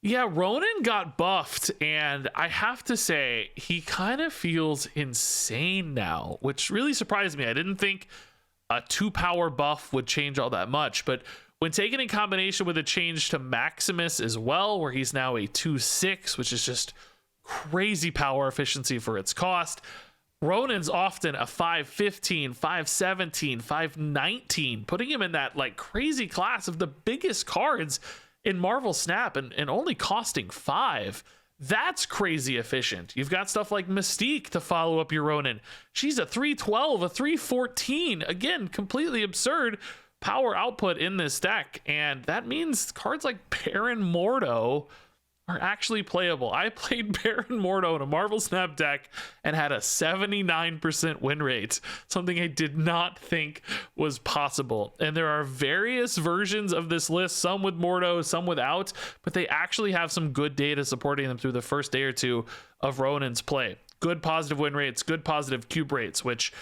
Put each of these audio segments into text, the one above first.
Yeah, Ronan got buffed, and I have to say, he kind of feels insane now, which really surprised me. I didn't think a 2-power buff would change all that much, but when taken in combination with a change to Maximus as well, where he's now a 2-6, which is just crazy power efficiency for its cost, Ronan's often a 5-15, 5-17, 5-19, putting him in that like crazy class of the biggest cards in Marvel Snap and only costing 5. That's crazy efficient. You've got stuff like Mystique to follow up your Ronan. She's a 3-12, a 3-14. Again, completely absurd power output in this deck. And that means cards like Baron Mordo are actually playable. I played Baron Mordo in a Marvel Snap deck and had a 79% win rate, something I did not think was possible. And there are various versions of this list, some with Mordo, some without, but they actually have some good data supporting them through the first day or two of Ronan's play. Good positive win rates, good positive cube rates, which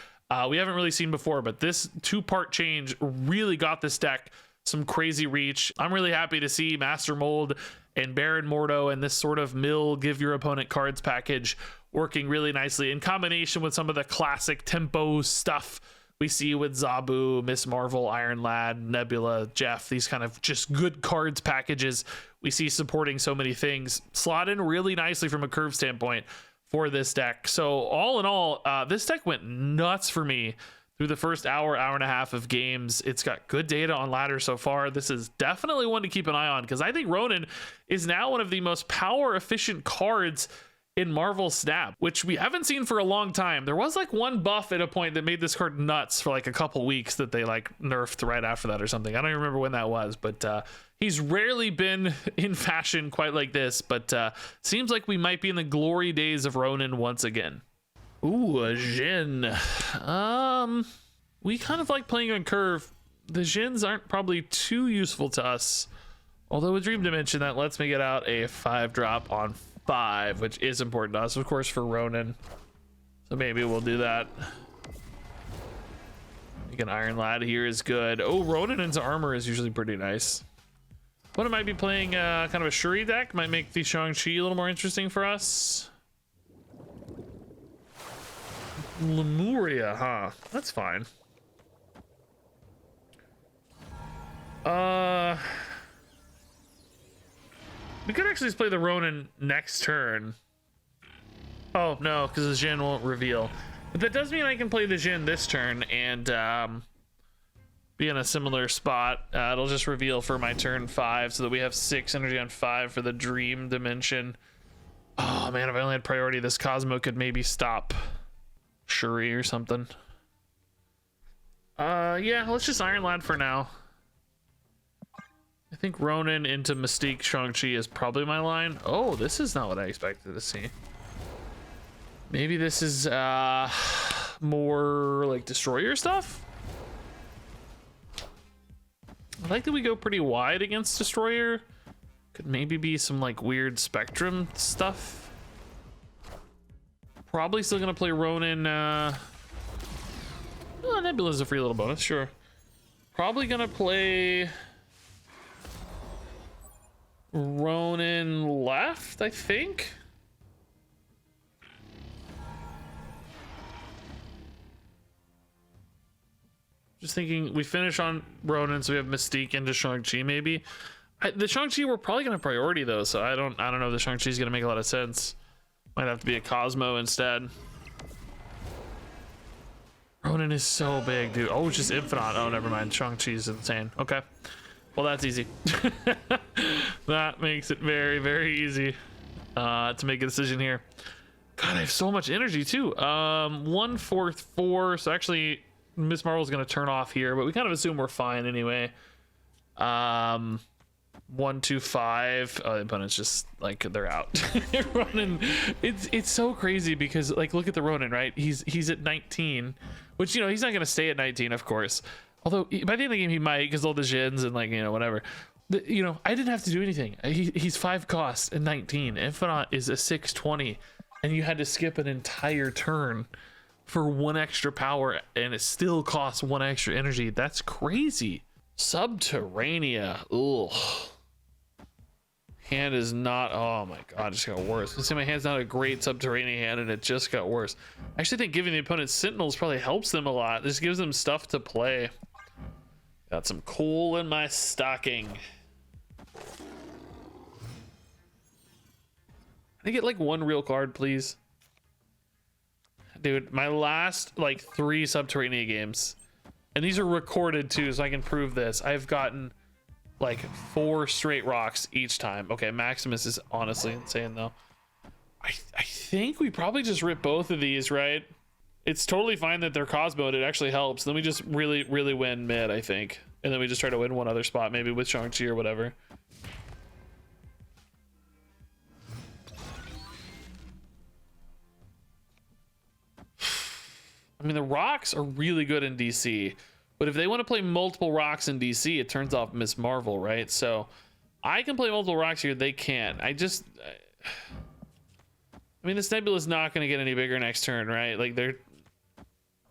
we haven't really seen before, but this 2-part change really got this deck some crazy reach. I'm really happy to see Master Mold and Baron Mordo and this sort of mill give your opponent cards package working really nicely in combination with some of the classic tempo stuff we see with Zabu, Miss Marvel, Iron Lad, Nebula, Jeff, these kind of just good cards packages we see supporting so many things slot in really nicely from a curve standpoint for this deck. So all in all, this deck went nuts for me through the first hour and a half of games. It's got good data on ladder so far. This is definitely one to keep an eye on because I think Ronan is now one of the most power efficient cards in Marvel Snap, which we haven't seen for a long time. There was like one buff at a point that made this card nuts for like a couple weeks that they like nerfed right after that or something. I don't even remember when that was, but he's rarely been in fashion quite like this, but seems like we might be in the glory days of Ronan once again. Ooh, a Jin. We kind of like playing on curve. The Jins aren't probably too useful to us, although a Dream Dimension that lets me get out a 5-drop on 5, which is important to us, of course, for Ronan. So maybe we'll do that. Like an Iron Lad here is good. Oh, Ronan into armor is usually pretty nice. What I might be playing kind of a Shuri deck might make the Shang-Chi a little more interesting for us. Lemuria, huh? That's fine. We could actually just play the Ronan next turn. Oh no, because the Jin won't reveal. But that does mean I can play the Jin this turn and be in a similar spot. It'll just reveal for my turn 5 so that we have 6 energy on 5 for the Dream Dimension. Oh man, if I only had priority, this Cosmo could maybe stop Shuri or something. Yeah, let's just Iron Lad for now. I think Ronan into Mystique Shang-Chi is probably my line. Oh, this is not what I expected to see. Maybe this is more like Destroyer stuff. I like that we go pretty wide against Destroyer. Could maybe be some like weird Spectrum stuff. Probably still gonna play Ronan. Oh, Nebula's a free little bonus, sure. Probably gonna play Ronan left, I think. Just thinking we finish on Ronan, so we have Mystique into Shang-Chi maybe. The Shang-Chi we're probably gonna priority though, so I don't know if the Shang-Chi is gonna make a lot of sense. Might have to be a Cosmo instead. Ronan is so big, dude. Oh, it's just Infinite. Oh, never mind. Shang-Chi's insane. Okay. Well, that's easy. That makes it very, very easy to make a decision here. God, I have so much energy too. 1, 4, 4. So actually, Miss Marvel's gonna turn off here, but we kind of assume we're fine anyway. 1, 2, 5. Oh, the opponent's just like they're out. Ronan, it's so crazy because like look at the Ronan, right? He's at 19, which you know he's not gonna stay at 19, of course. Although by the end of the game he might because all the Jins and like you know whatever. You know I didn't have to do anything. He's 5 cost and 19. Infinite is a 620, and you had to skip an entire turn for 1 extra power, and it still costs 1 extra energy. That's crazy. Subterranea. Ugh. Hand is not, oh my god, it just got worse. I see my hand's not a great subterranean hand and it just got worse. I actually think giving the opponent sentinels probably helps them a lot. This gives them stuff to play. Got some coal in my stocking. Can I get like one real card, please? Dude, my last like 3 subterranean games, and these are recorded too, so I can prove this. I've gotten like 4 straight rocks each time. Okay, Maximus is honestly insane though. I think we probably just rip both of these, right? It's totally fine that they're Cosmoed. It actually helps. Then we just really win mid, I think. And then we just try to win one other spot, maybe with Shang-Chi or whatever. I mean, the rocks are really good in DC. But if they want to play multiple rocks in DC, it turns off Miss Marvel, right? So I can play multiple rocks here. They can't. I mean, this Nebula is not going to get any bigger next turn, right? Like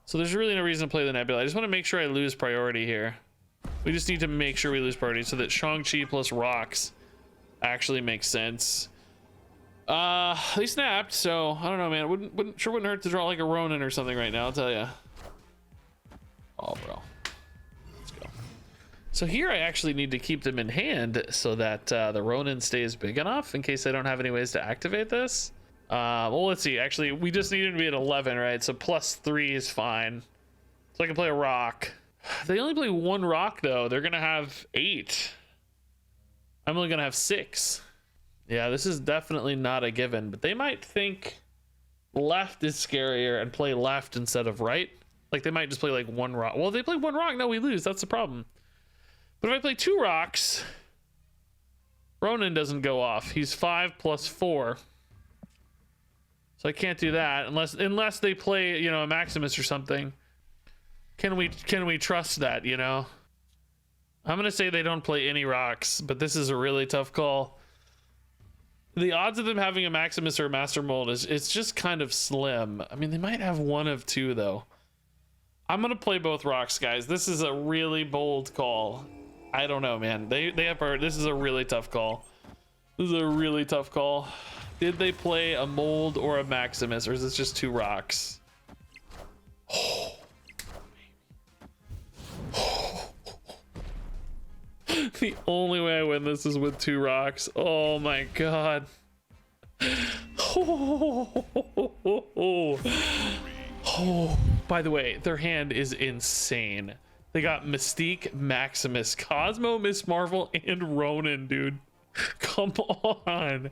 so there's really no reason to play the Nebula. I just want to make sure I lose priority here. We just need to make sure we lose priority so that Shang-Chi plus rocks actually makes sense. They snapped, so I don't know, man. Wouldn't hurt to draw like a Ronan or something right now, I'll tell you. Oh, bro. So here I actually need to keep them in hand so that the Ronin stays big enough in case I don't have any ways to activate this. Well, let's see. Actually, we just need it to be at 11, right? So +3 is fine. So I can play a rock. They only play 1 rock, though. They're going to have 8. I'm only going to have 6. Yeah, this is definitely not a given, but they might think left is scarier and play left instead of right. Like, they might just play, like, 1 rock. Well, if they play 1 rock, no, we lose. That's the problem. But if I play 2 rocks, Ronan doesn't go off. He's 5 + 4. So I can't do that unless they play, you know, a Maximus or something. Can we trust that, you know? I'm going to say they don't play any rocks, but this is a really tough call. The odds of them having a Maximus or a Master Mold it's just kind of slim. I mean, they might have 1 of 2 though. I'm going to play both rocks, guys. This is a really bold call. I don't know, man. They have this is a really tough call. This is a really tough call. Did they play a Mold or a Maximus, or is this just 2 rocks? Oh, the only way I win this is with 2 rocks. Oh my god. Oh, by the way, their hand is insane. They got Mystique, Maximus, Cosmo, Miss Marvel, and Ronan, dude. Come on.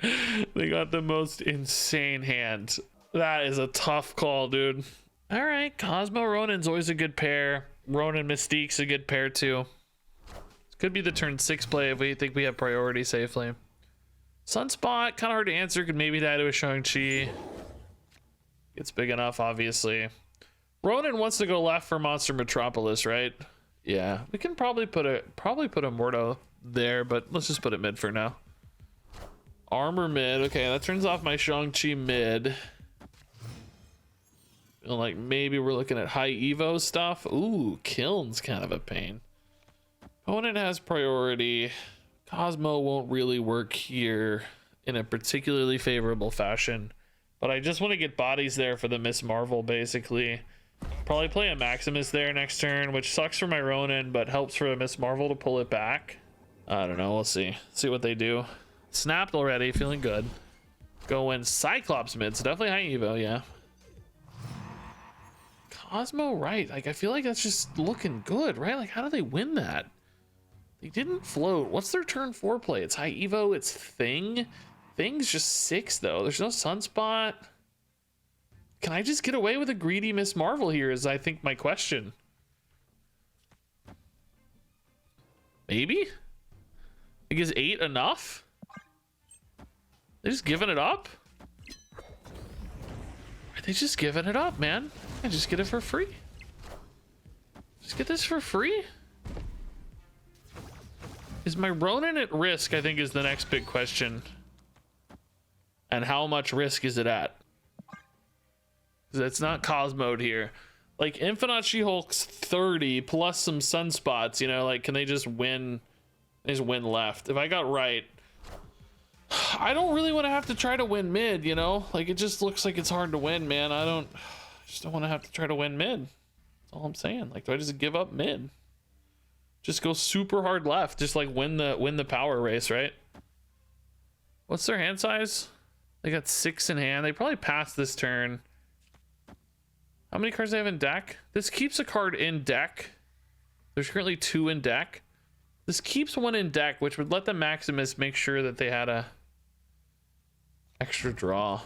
They got the most insane hand. That is a tough call, dude. All right, Cosmo, Ronan's always a good pair. Ronan, Mystique's a good pair, too. Could be the turn 6 play if we think we have priority safely. Sunspot, kind of hard to answer. Could maybe die to a Shang-Chi. It's big enough, obviously. Ronan wants to go left for Monster Metropolis, right? Yeah, we can probably put a Mordo there, but let's just put it mid for now. Armor mid. Okay, that turns off my Shang-Chi mid. Feel like maybe we're looking at high Evo stuff. Ooh, Kiln's kind of a pain. Opponent has priority. Cosmo won't really work here in a particularly favorable fashion, but I just want to get bodies there for the Miss Marvel, basically. Probably play a Maximus there next turn, which sucks for my Ronan, but helps for the Miss Marvel to pull it back. I don't know. We'll see. See what they do. Snapped already. Feeling good. Going Cyclops mid. So definitely high Evo, yeah. Cosmo right. Like, I feel like that's just looking good, right? Like, how do they win that? They didn't float. What's their turn 4 play? It's high Evo. It's Thing. Thing's just 6, though. There's no Sunspot. Can I just get away with a greedy Miss Marvel here is, I think, my question. Maybe? Like, is 8 enough? They just giving it up? Are they just giving it up, man? I just get it for free. Just get this for free? Is my Ronan at risk, I think, is the next big question. And how much risk is it at? It's not Cosmode here. Like, Infinite She-Hulk's 30 plus some sunspots, you know, like, can they just win? They just win left. If I got right, I don't really want to have to try to win mid, you know? Like, it just looks like it's hard to win, man. I just don't want to have to try to win mid. That's all I'm saying. Like, do I just give up mid? Just go super hard left. Just like win the power race, right? What's their hand size? They got 6 in hand. They probably passed this turn. How many cards do they have in deck? This keeps a card in deck. There's currently 2 in deck. This keeps 1 in deck, which would let the Maximus make sure that they had a extra draw.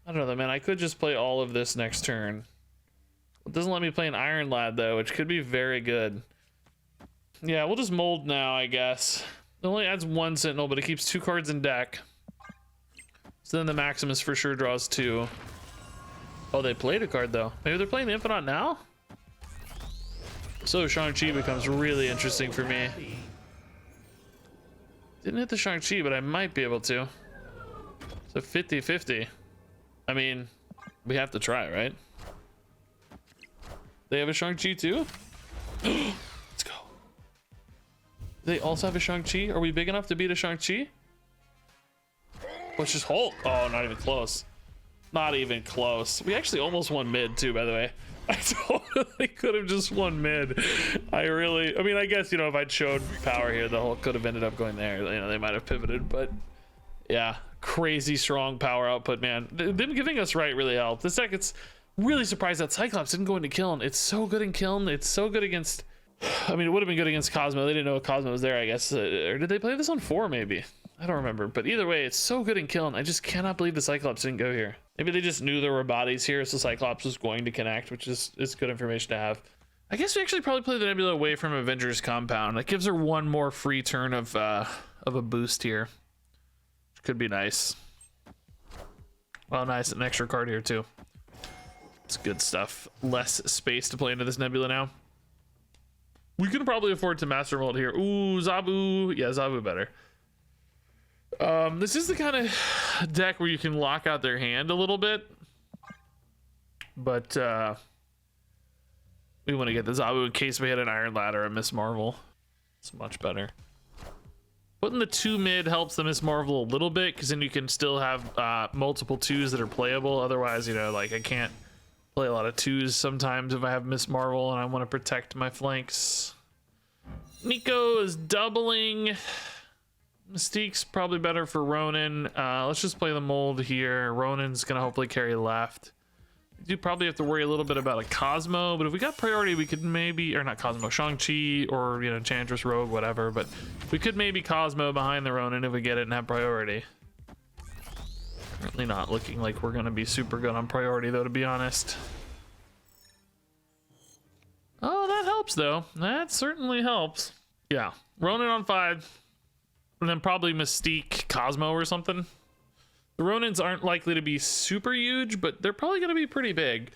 I don't know though, man. I could just play all of this next turn. It doesn't let me play an Iron Lad though, which could be very good. Yeah, we'll just mold now, I guess. It only adds 1 Sentinel, but it keeps 2 cards in deck. So then the Maximus for sure draws 2. Oh, they played a card though. Maybe they're playing the Infinite now? So Shang-Chi becomes really interesting for me. Didn't hit the Shang-Chi, but I might be able to. So 50-50. I mean, we have to try, right? They have a Shang-Chi too? Let's go. They also have a Shang-Chi? Are we big enough to beat a Shang-Chi? Let's just hold. Oh, not even close. Not even close. We actually almost won mid too, by the way. I totally could have just won mid. I mean, I guess, you know, if I'd showed power here, the whole could have ended up going there. You know, they might have pivoted, but yeah, crazy strong power output, man. Them giving us right really helped. This deck, it's really surprised that Cyclops didn't go into Kiln. It's so good in Kiln. It's so good against, I mean, it would have been good against Cosmo. They didn't know Cosmo was there, I guess. Or did they play this on 4 maybe? I don't remember, but either way, it's so good in Kiln. I just cannot believe the Cyclops didn't go here. Maybe they just knew there were bodies here, so Cyclops was going to connect, which is good information to have. I guess we actually probably play the Nebula away from Avengers Compound. That gives her 1 more free turn of a boost here, which could be nice. Well, nice, an extra card here too. It's good stuff. Less space to play into this Nebula now. We can probably afford to Master Mold here. Ooh, Zabu. Yeah, Zabu better. This is the kind of deck where you can lock out their hand a little bit, but we want to get the Zabu in case we had an Iron Lad or a Miss Marvel. It's much better. Putting the 2 mid helps the Miss Marvel a little bit, because then you can still have multiple 2s that are playable. Otherwise, you know, like I can't play a lot of 2s sometimes if I have Miss Marvel and I want to protect my flanks. Nico is doubling. Mystique's probably better for Ronan. Let's just play the mold here. Ronan's gonna hopefully carry left. We do probably have to worry a little bit about a Cosmo, but if we got priority, we could maybe, or not Cosmo, Shang-Chi, or, you know, Enchantress, Rogue, whatever, but we could maybe Cosmo behind the Ronan if we get it and have priority. Certainly not looking like we're gonna be super good on priority though, to be honest. Oh, that helps though. That certainly helps. Yeah, Ronan on 5. And then probably Mystique, Cosmo or something. The Ronins aren't likely to be super huge, but they're probably going to be pretty big.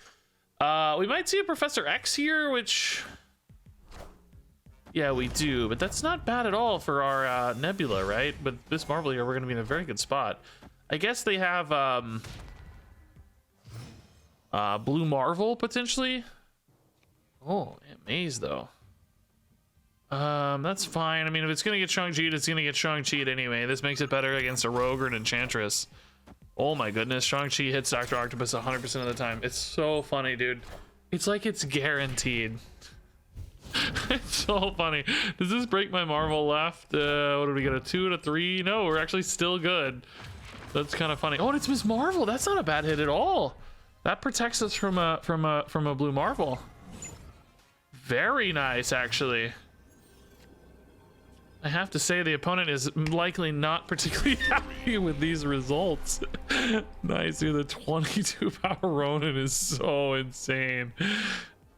We might see a Professor X here, which... Yeah, we do, but that's not bad at all for our Nebula, right? But this Marvel here, we're going to be in a very good spot. I guess they have Blue Marvel, potentially. Oh, Maze, though. That's fine. I mean, if it's gonna get Shang-Chi, it's gonna get Shang-Chi anyway. This makes it better against a Rogue or an Enchantress. Oh my goodness, Shang-Chi hits Dr. Octopus 100% of the time. It's so funny, dude. It's like it's guaranteed. It's so funny. Does this break my Marvel left? What did we get, a 2 and a 3? No, we're actually still good. That's kind of funny. Oh, and it's Miss Marvel. That's not a bad hit at all. That protects us from a Blue Marvel. Very nice, actually. I have to say the opponent is likely not particularly happy with these results. Nice, dude. The 22 power Ronan is so insane.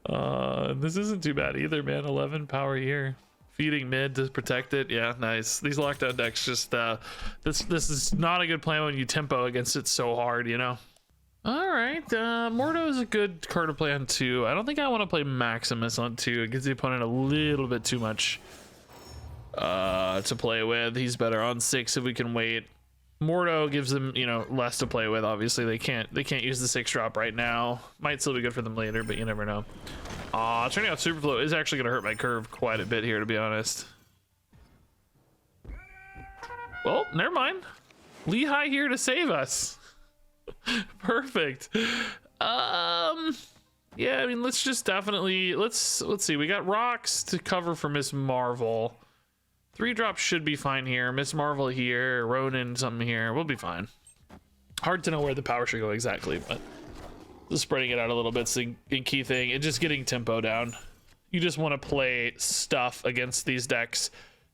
This isn't too bad either, man. 11 power here. Feeding mid to protect it. Yeah, nice. These lockdown decks just this is not a good plan when you tempo against it so hard, you know. All right, Mordo is a good card to play on 2. I don't think I want to play Maximus on 2. It gives the opponent a little bit too much to play with. He's better on 6 if we can wait. Mordo gives them, you know, less to play with. Obviously, they can't use the 6 drop right now. Might still be good for them later, but you never know. Turning off Superflow is actually gonna hurt my curve quite a bit here, to be honest. Well, never mind. Lehigh here to save us. Perfect. Yeah, I mean, let's just definitely let's see. We got rocks to cover for Miss Marvel. 3-drop should be fine here. Miss Marvel here, Ronan something here. We'll be fine. Hard to know where the power should go exactly, but just spreading it out a little bit's the key thing, and just getting tempo down. You just want to play stuff against these decks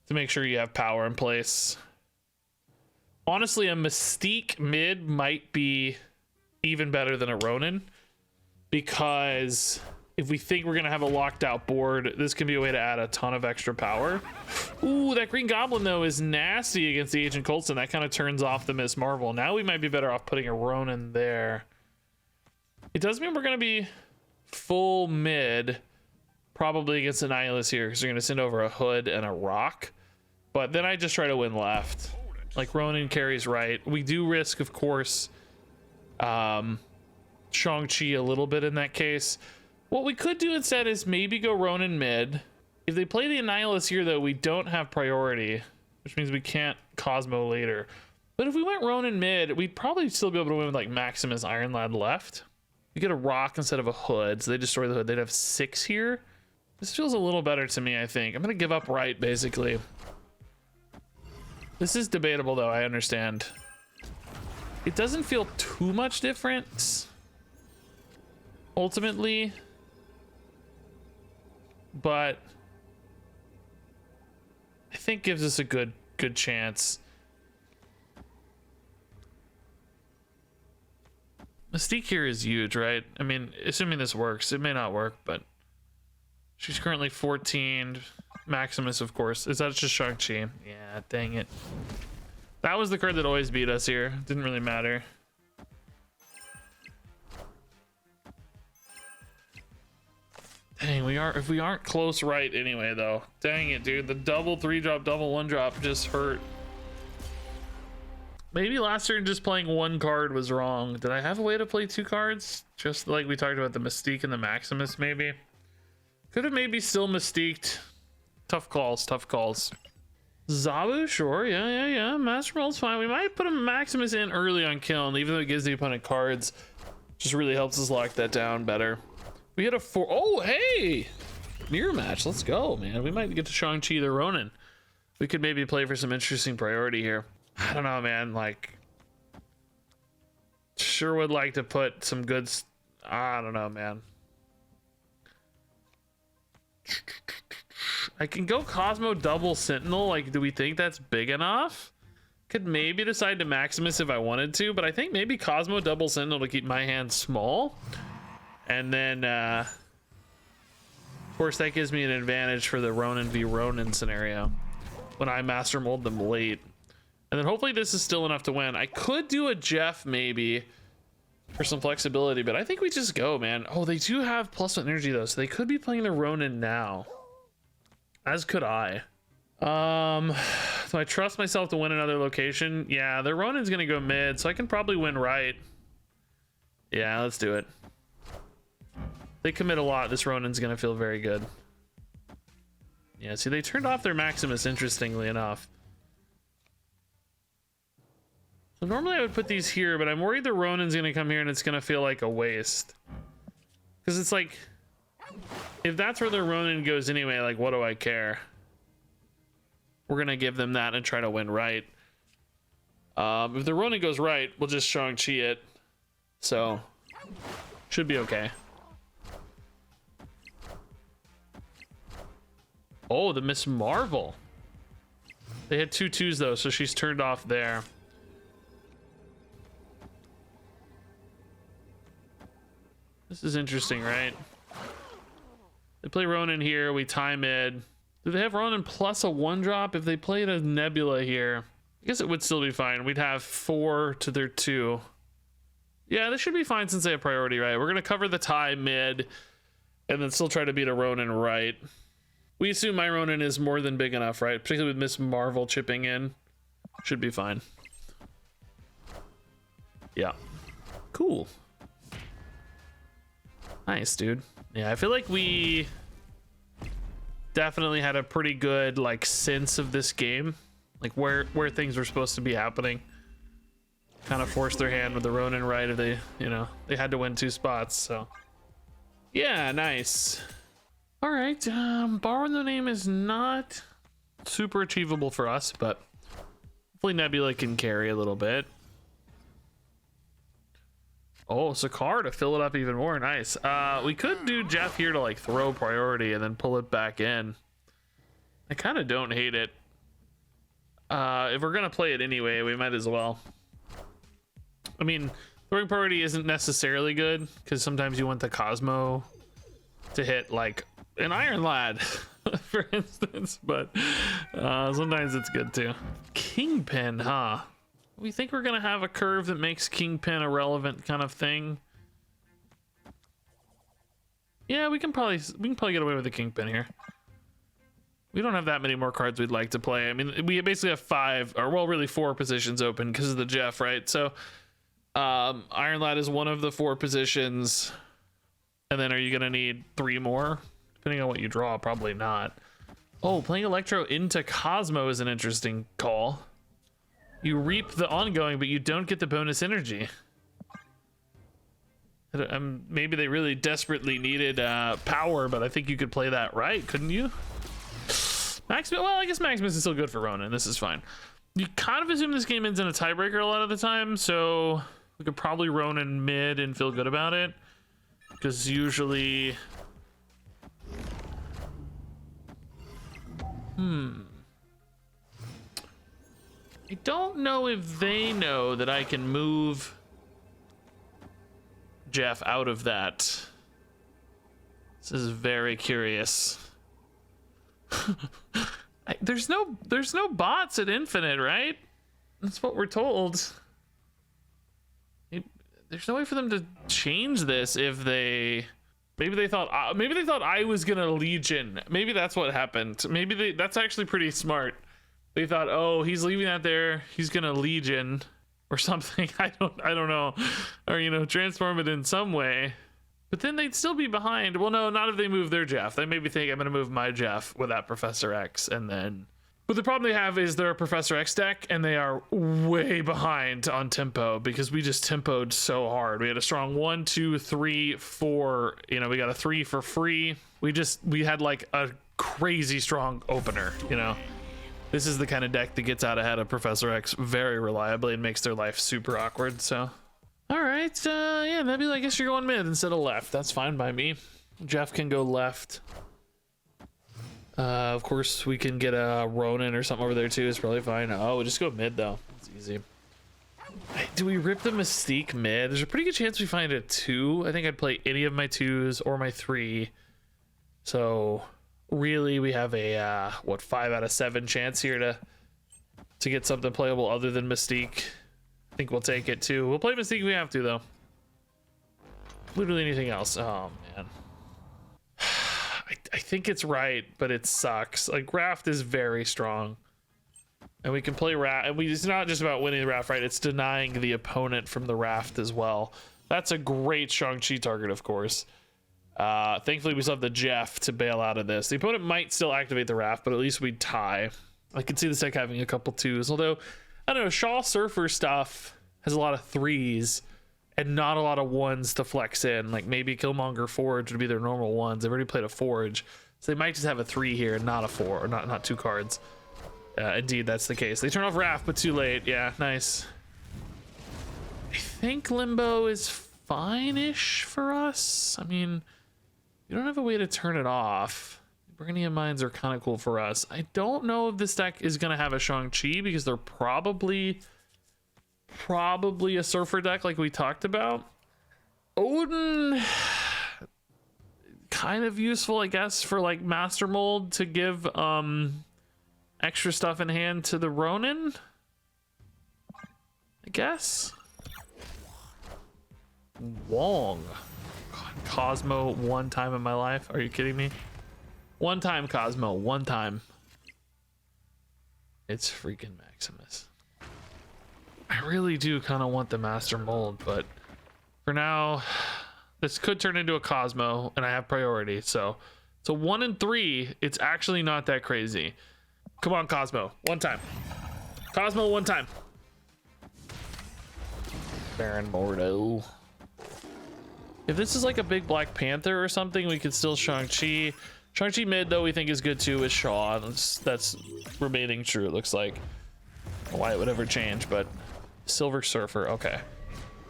to make sure you have power in place. Honestly, a Mystique mid might be even better than a Ronan, because if we think we're gonna have a locked out board, this can be a way to add a ton of extra power. Ooh, that Green Goblin though is nasty against the Agent Coulson. That kind of turns off the Miss Marvel. Now we might be better off putting a Ronan there. It does mean we're gonna be full mid, probably against the Nihilus here, because they're gonna send over a Hood and a Rock. But then I just try to win left. Like Ronan carries right. We do risk, of course, Shang-Chi a little bit in that case. What we could do instead is maybe go Ronan mid. If they play the Annihilus here, though, we don't have priority, which means we can't Cosmo later. But if we went Ronan mid, we'd probably still be able to win with like Maximus Iron Lad left. We get a Rock instead of a Hood, so they destroy the Hood. They'd have 6 here. This feels a little better to me, I think. I'm gonna give up right, basically. This is debatable, though, I understand. It doesn't feel too much different, ultimately. But I think gives us a good chance. Mystique here is huge, right? I mean, assuming this works, it may not work, but she's currently 14. Maximus, of course. Is that just Shang-Chi? Yeah, dang it. That was the card that always beat us here. Didn't really matter. Dang, if we aren't close right anyway, though. Dang it, dude. The double 3-drop, double 1-drop just hurt. Maybe last turn just playing 1 card was wrong. Did I have a way to play 2 cards? Just like we talked about the Mystique and the Maximus, maybe. Could have maybe still Mystiqued. Tough calls, tough calls. Zabu, sure, yeah. Master Mold's fine. We might put a Maximus in early on Kiln, even though it gives the opponent cards. Just really helps us lock that down better. We hit a 4. Oh, hey! Mirror match. Let's go, man. We might get to Shang-Chi the Ronan. We could maybe play for some interesting priority here. I don't know, man. Like, sure would like to put some good... I don't know, man. I can go Cosmo double Sentinel. Like, do we think that's big enough? Could maybe decide to Maximus if I wanted to, but I think maybe Cosmo double Sentinel to keep my hand small. And then, of course, that gives me an advantage for the Ronan v Ronan scenario when I Master Mold them late. And then hopefully this is still enough to win. I could do a Jeff maybe for some flexibility, but I think we just go, man. Oh, they do have +1 energy though, so they could be playing the Ronan now. As could I. So I trust myself to win another location. Yeah, the Ronan's gonna go mid, so I can probably win right. Yeah, let's do it. They commit a lot. This Ronan's gonna feel very good. Yeah, see, they turned off their Maximus, interestingly enough. So normally I would put these here, but I'm worried the Ronan's gonna come here and it's gonna feel like a waste. Because it's like, if that's where the Ronan goes anyway, like, what do I care? We're gonna give them that and try to win right. If the Ronan goes right, we'll just Shang-Chi it. So, should be okay. Oh, the Miss Marvel. They had 2 2s though, so she's turned off there. This is interesting, right? They play Ronan here, we tie mid. Do they have Ronan plus a 1-drop? If they played a Nebula here, I guess it would still be fine. We'd have 4 to their 2. Yeah, this should be fine since they have priority, right? We're gonna cover the tie mid and then still try to beat a Ronan right. We assume my Ronan is more than big enough, right? Particularly with Miss Marvel chipping in. Should be fine. Yeah. Cool. Nice, dude. Yeah, I feel like we definitely had a pretty good, like, sense of this game. like where things were supposed to be happening. Kind of forced their hand with the Ronan, right? If they, you know, they had to win 2 spots. So yeah, nice. All right, borrowing the name is not super achievable for us, but hopefully Nebula can carry a little bit. Oh, Sakar to fill it up even more. Nice. We could do Jeff here to like throw priority and then pull it back in. I kind of don't hate it. If we're gonna play it anyway, we might as well. I mean, throwing priority isn't necessarily good because sometimes you want the Cosmo to hit like an Iron Lad, for instance, but sometimes it's good too. Kingpin, huh? We think we're gonna have a curve that makes Kingpin a relevant kind of thing. Yeah, we can probably get away with the Kingpin here. We don't have that many more cards we'd like to play. I mean, we basically have 5, or well, really 4 positions open because of the Jeff, right? So Iron Lad is one of the 4 positions, and then are you gonna need 3 more? Depending on what you draw, probably not. Oh, playing Electro into Cosmo is an interesting call. You reap the ongoing, but you don't get the bonus energy. Maybe they really desperately needed power, but I think you could play that right, couldn't you? Maximus, well, I guess Maximus is still good for Ronan. This is fine. You kind of assume this game ends in a tiebreaker a lot of the time, so we could probably Ronan mid and feel good about it. Because usually... I don't know if they know that I can move Jeff out of that. This is very curious. There's no bots at Infinite, right? That's what we're told. There's no way for them to change this if they... Maybe they thought I was gonna Legion. Maybe that's what happened. That's actually pretty smart. They thought, oh, he's leaving that there. He's gonna Legion or something. I don't know, or you know, transform it in some way. But then they'd still be behind. Well, no, not if they move their Jeff. They maybe think I'm gonna move my Jeff with that Professor X, and then. But the problem they have is they're a Professor X deck, and they are way behind on tempo because we just tempoed so hard. We had a strong 1, 2, 3, 4. You know, we got a 3 for free. We had like a crazy strong opener. You know, this is the kind of deck that gets out ahead of Professor X very reliably and makes their life super awkward. So, all right, yeah, maybe I guess you're going mid instead of left. That's fine by me. Jeff can go left. Of course, we can get a Ronan or something over there too. It's probably fine. Oh, we'll just go mid though. It's easy. Do we rip the Mystique mid? There's a pretty good chance we find a 2. I think I'd play any of my 2s or my 3. So really, we have a 5 out of 7 chance here to get something playable other than Mystique. I think we'll take it too. We'll play Mystique if we have to though. Literally anything else. Oh man. I think it's right, but it sucks. Like, Raft is very strong. And we can play Raft. And it's not just about winning the Raft, right? It's denying the opponent from the Raft as well. That's a great Shang-Chi target, of course. Thankfully, we still have the Jeff to bail out of this. The opponent might still activate the Raft, but at least we'd tie. I could see this deck having a couple 2s. Although, I don't know, Shaw Surfer stuff has a lot of 3s. And not a lot of 1s to flex in. Like maybe Killmonger Forge would be their normal 1s. They've already played a Forge, so they might just have a 3 here and not a 4, or not 2 cards. Indeed, that's the case. They turn off Raft, but too late. Yeah, nice. I think Limbo is fine-ish for us. I mean, you don't have a way to turn it off. Brainium Mines are kind of cool for us. I don't know if this deck is going to have a Shang-Chi because they're probably a Surfer deck like we talked about. Odin, kind of useful, I guess, for like Master Mold to give extra stuff in hand to the Ronin, I guess. Wong. God, Cosmo one time in my life. Are you kidding me? One time Cosmo, one time. It's freaking Maximus. I really do kind of want the Master Mold, but for now, this could turn into a Cosmo, and I have priority. So 1 and 3, it's actually not that crazy. Come on, Cosmo, one time. Cosmo one time. Baron Mordo. If this is like a big Black Panther or something, we could still Shang-Chi. Shang-Chi mid, though, we think is good too with Shaw. That's remaining true, it looks like. I don't know why it would ever change, but Silver Surfer, okay.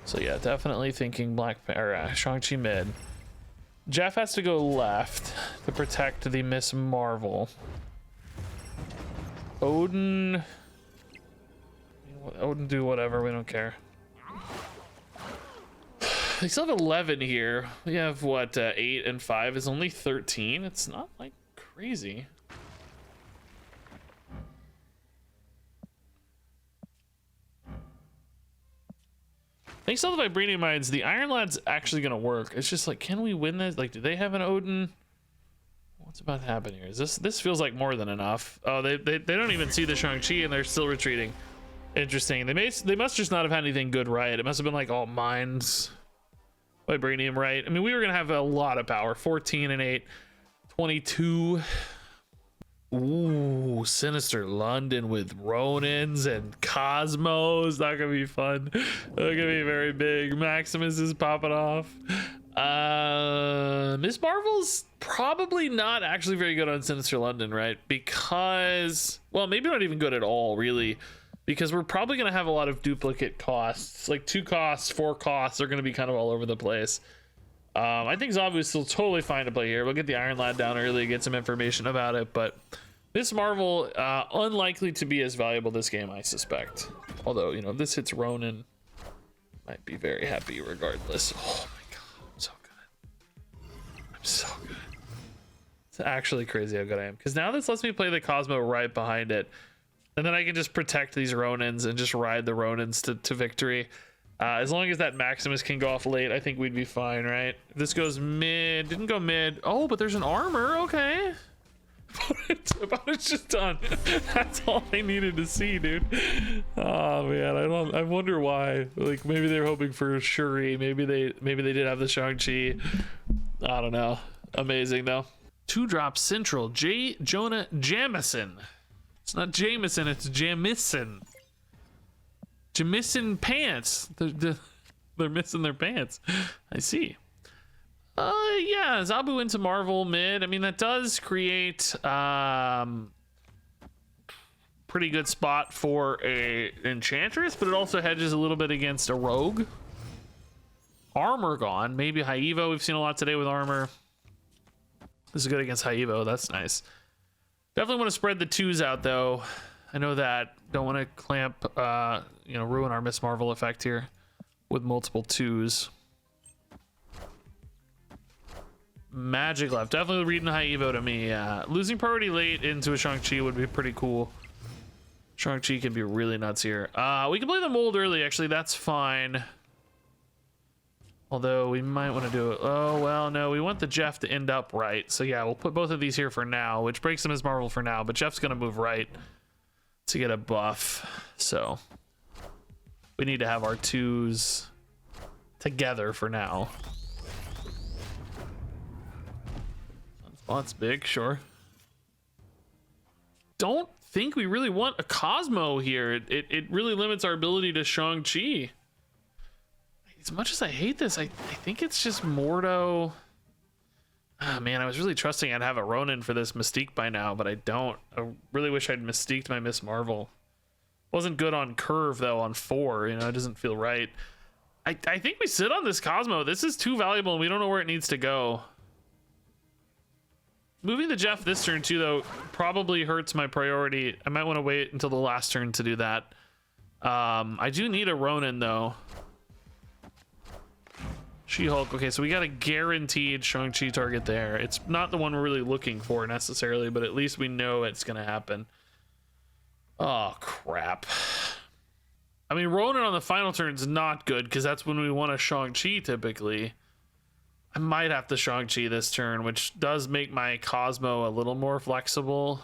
So yeah, definitely thinking Shang-Chi mid. Jeff has to go left to protect the Miss Marvel. Odin do whatever, we don't care. We still have 11 here. We have what, 8 and 5 is only 13. It's not like crazy. Thanks to all the Vibranium Mines, the Iron Lad's actually gonna work. It's just like, can we win this? Like, do they have an Odin? What's about to happen here? Is this feels like more than enough. Oh, they don't even see the Shang-Chi and they're still retreating. Interesting. They must just not have had anything good right. It must have been like all mines. Vibranium, right? I mean, we were gonna have a lot of power. 14 and 8, 22. Ooh, Sinister London with Ronins and Cosmos. Not gonna be fun. They're gonna be very big. Maximus is popping off. Miss Marvel's probably not actually very good on Sinister London, right? Because, well, maybe not even good at all, really. Because we're probably going to have a lot of duplicate costs. Like 2 costs, 4 costs are going to be kind of all over the place. I think Zabu is still totally fine to play here. We'll get the Iron Lad down early, get some information about it. But Miss Marvel, unlikely to be as valuable this game, I suspect. Although, you know, if this hits Ronan, might be very happy regardless. Oh my god, I'm so good. I'm so good. It's actually crazy how good I am. Because now this lets me play the Cosmo right behind it. And then I can just protect these Ronins and just ride the Ronins to victory. As long as that Maximus can go off late, I think we'd be fine, right? If this goes mid, didn't go mid. Oh, but there's an armor, okay. It's just done. That's all I needed to see, dude. Oh man, I wonder why. Like maybe they're hoping for Shuri. Maybe they did have the Shang-Chi. I don't know. Amazing though. 2-drop Central Jonah Jamison. It's not Jameson, it's Jamison. Jamison pants. They're missing their pants. I see. Yeah, Zabu into Marvel mid. I mean, that does create pretty good spot for a Enchantress, but it also hedges a little bit against a Rogue. Armor gone. Maybe Haivo. We've seen a lot today with armor. This is good against Haivo. That's nice. Definitely want to spread the 2s out though. I know that. Don't want to clamp, ruin our Miss Marvel effect here with multiple 2s. Magic left. Definitely reading High Evo to me. Losing priority late into a Shang-Chi would be pretty cool. Shang-Chi can be really nuts here. We can play the mold early, actually. That's fine. Although we might want to do it. Oh, well, no, we want the Jeff to end up right. So yeah, we'll put both of these here for now, which breaks them as Marvel for now. But Jeff's going to move right to get a buff. So we need to have our 2s together for now. Spont's big, sure. Don't think we really want a Cosmo here. It really limits our ability to Shang-Chi. As much as I hate this, I think it's just Mordo. Ah, man, I was really trusting I'd have a Ronin for this Mystique by now, but I don't. I really wish I'd Mystiqued my Miss Marvel. Wasn't good on curve, though, on 4. You know, it doesn't feel right. I think we sit on this Cosmo. This is too valuable, and we don't know where it needs to go. Moving the Jeff this turn, too, though, probably hurts my priority. I might want to wait until the last turn to do that. I do need a Ronin, though. She-Hulk. Okay, so we got a guaranteed Shang-Chi target there. It's not the one we're really looking for necessarily, but at least we know it's going to happen. Oh, crap. I mean, Ronin on the final turn is not good because that's when we want a Shang-Chi typically. I might have to Shang-Chi this turn, which does make my Cosmo a little more flexible.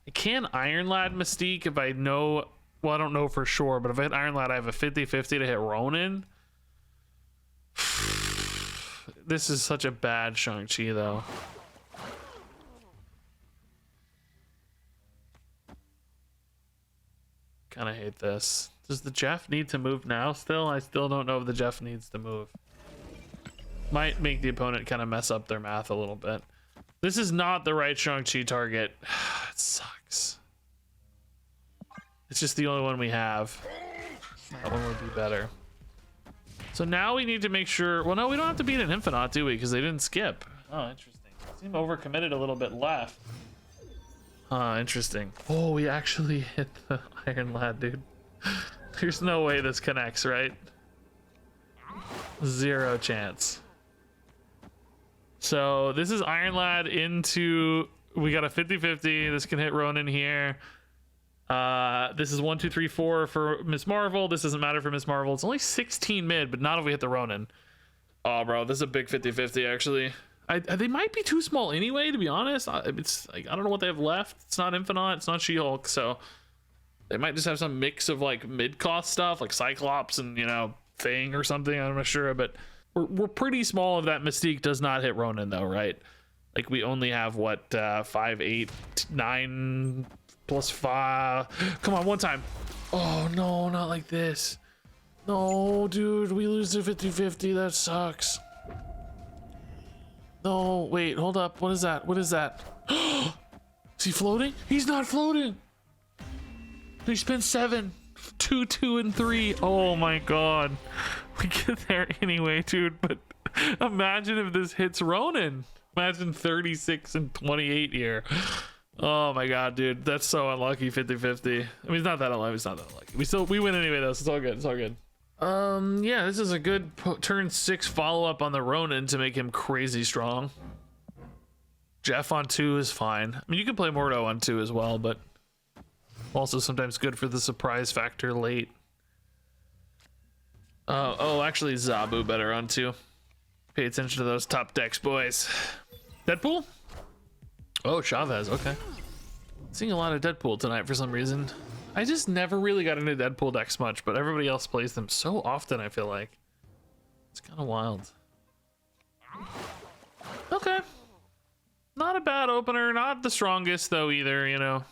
I can Iron Lad Mystique if I know... Well, I don't know for sure, but if I hit Iron Lad, I have a 50-50 to hit Ronin. This is such a bad Shang-Chi, though. kind of hate this. Does the Jeff need to move now still? I still don't know if the Jeff needs to move. Might make the opponent kind of mess up their math a little bit. This is not the right Shang-Chi target. It sucks. It's just the only one we have. That one would be better. So now we need to make sure... Well, no, we don't have to beat an Infinite, do we? Because they didn't skip. Oh, interesting. Seem overcommitted a little bit left. Interesting. Oh, we actually hit the Iron Lad, dude. There's no way this connects, right? Zero chance. So this is Iron Lad into... We got a 50-50. This can hit Ronan here. This is 1, 2, 3, 4 for Miss Marvel. This doesn't matter for Miss Marvel. It's only 16 mid, but not if we hit the Ronan. Oh, bro, this is a big 50-50, actually. They might be too small anyway, to be honest. It's like, I don't know what they have left. It's not Infinite. It's not She-Hulk, so... They might just have some mix of like mid-cost stuff, like Cyclops and, you know, Thing or something. I'm not sure, but we're pretty small if that Mystique does not hit Ronan, though, right? Like we only have what 5, 8, 9 plus 5. Come on, one time. Oh no, not like this. No, dude, we lose to 50-50. That sucks. No, wait, hold up. What is that? What is that? Is he floating? He's not floating. He spent 7, 2, 2, and 3. Oh my god. We get there anyway, dude. But imagine if this hits Ronan. Imagine 36 and 28 here. Oh my god, dude. That's so unlucky. 50-50. I mean, it's not that unlucky. It's not that unlucky. We win anyway, though. So it's all good. It's all good. Yeah, this is a good turn 6 follow-up on the Ronan to make him crazy strong. Jeff on 2 is fine. I mean, you can play Mordo on 2 as well, but also sometimes good for the surprise factor late. Oh, actually, Zabu better on 2. Pay attention to those top decks, boys. Deadpool? Oh, Chavez, okay. Seeing a lot of Deadpool tonight for some reason. I just never really got into Deadpool decks much, but everybody else plays them so often, I feel like. It's kind of wild. Okay. Not a bad opener, not the strongest though either, you know.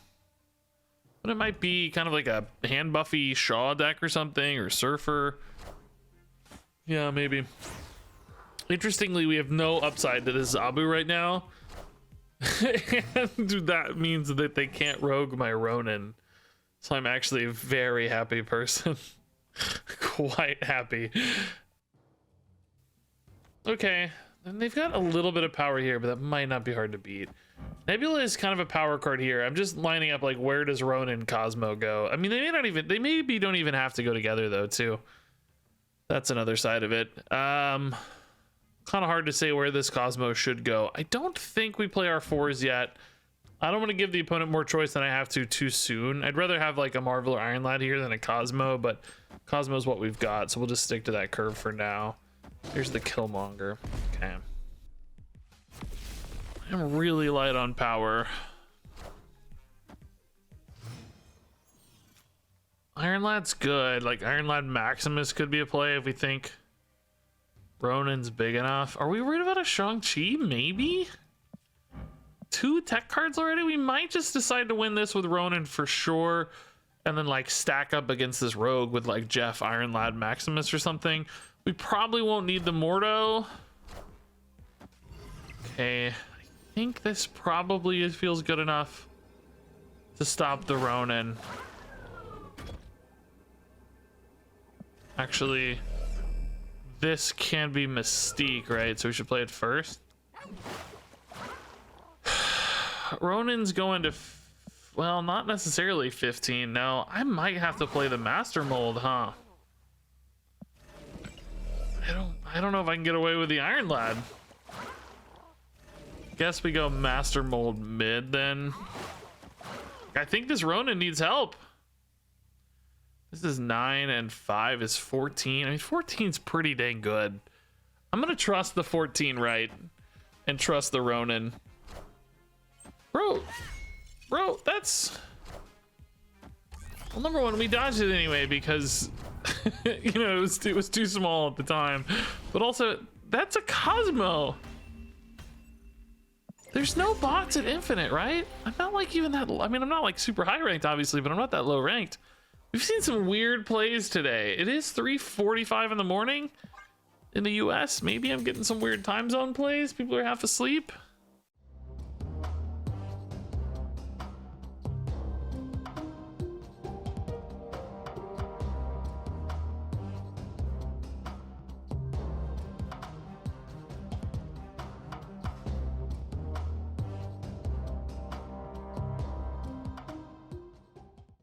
But it might be kind of like a hand buffy Shaw deck or something, or Surfer. Yeah, maybe. Interestingly, we have no upside to this Zabu right now. And that means that they can't rogue my Ronan. So I'm actually a very happy person. Quite happy. Okay, and they've got a little bit of power here, but that might not be hard to beat. Nebula is kind of a power card here. I'm just lining up like, where does Ronan and Cosmo go? I mean, they maybe don't even have to go together though, too. That's another side of it. Kind of hard to say where this Cosmo should go. I don't think we play our 4s yet. I don't want to give the opponent more choice than I have to too soon. I'd rather have like a Marvel or Iron Lad here than a Cosmo, but Cosmo's what we've got, so we'll just stick to that curve for now. Here's the Killmonger. Okay. I'm really light on power. Iron Lad's good. Like Iron Lad Maximus could be a play if we think Ronan's big enough. Are we worried about a Shang-Chi? Maybe? 2 tech cards already? We might just decide to win this with Ronan for sure, and then like stack up against this rogue with like Jeff, Iron Lad, Maximus or something. We probably won't need the Mordo. Okay, I think this probably feels good enough to stop the Ronan. Actually, this can be Mystique, right? So we should play it first. Ronan's going to, well, not necessarily 15. No, I might have to play the Master Mold, huh? I don't know if I can get away with the Iron Lad. Guess we go Master Mold mid then. I think this Ronan needs help. This is 9 and 5 is 14. I mean, 14's pretty dang good. I'm gonna trust the 14 right and trust the Ronan. Bro, that's... Well, number one, we dodged it anyway because, you know, it was too small at the time. But also, that's a Cosmo. There's no bots at Infinite, right? I'm not like even that... I mean, I'm not like super high ranked, obviously, but I'm not that low ranked. We've seen some weird plays today. It is 3:45 in the morning in the US. Maybe I'm getting some weird time zone plays. People are half asleep.